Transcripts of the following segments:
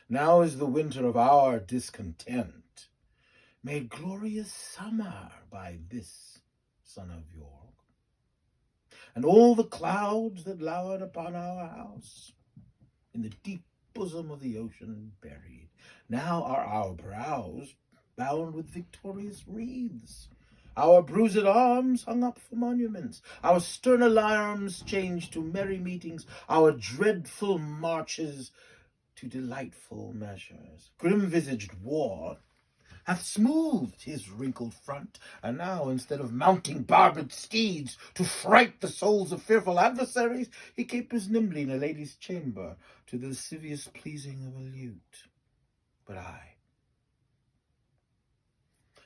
Now is the winter of our discontent, made glorious summer by this son of York. And all the clouds that lowered upon our house, in the deep bosom of the ocean buried, now are our brows bound with victorious wreaths, our bruised arms hung up for monuments, our stern alarms changed to merry meetings, our dreadful marches to delightful measures. Grim-visaged war hath smoothed his wrinkled front, and now, instead of mounting barbed steeds to fright the souls of fearful adversaries, he capers nimbly in a lady's chamber to the lascivious pleasing of a lute. But I,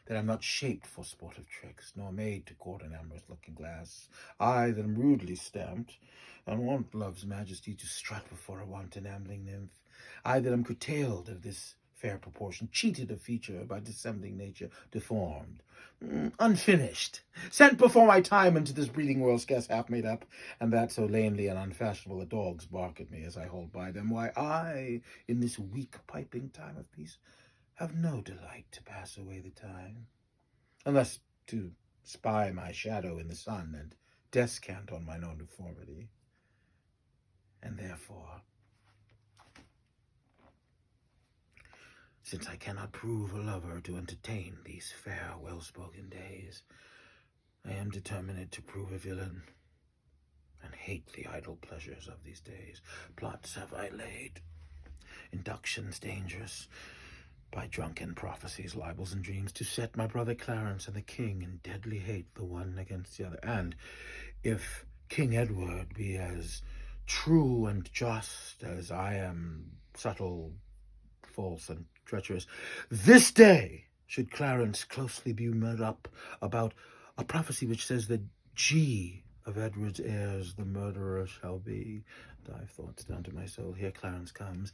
that am not shaped for sportive tricks, nor made to court an amorous looking glass, I that am rudely stamped, and want love's majesty to strut before a wanton ambling nymph, I that am curtailed of this fair proportion, cheated of feature by dissembling nature, deformed, unfinished, sent before my time into this breeding world scarce half made up, and that so lamely and unfashionable the dogs bark at me as I hold by them, why I, in this weak piping time of peace, have no delight to pass away the time, unless to spy my shadow in the sun and descant on mine own deformity. And therefore, since I cannot prove a lover to entertain these fair, well-spoken days, I am determined to prove a villain, and hate the idle pleasures of these days. Plots have I laid, inductions dangerous, by drunken prophecies, libels, and dreams, to set my brother Clarence and the king in deadly hate the one against the other. And if King Edward be as true and just as I am subtle, false, and treacherous, this day should Clarence closely be made up about a prophecy which says that G of Edward's heirs the murderer shall be. And I've thoughts down to my soul. Here Clarence comes.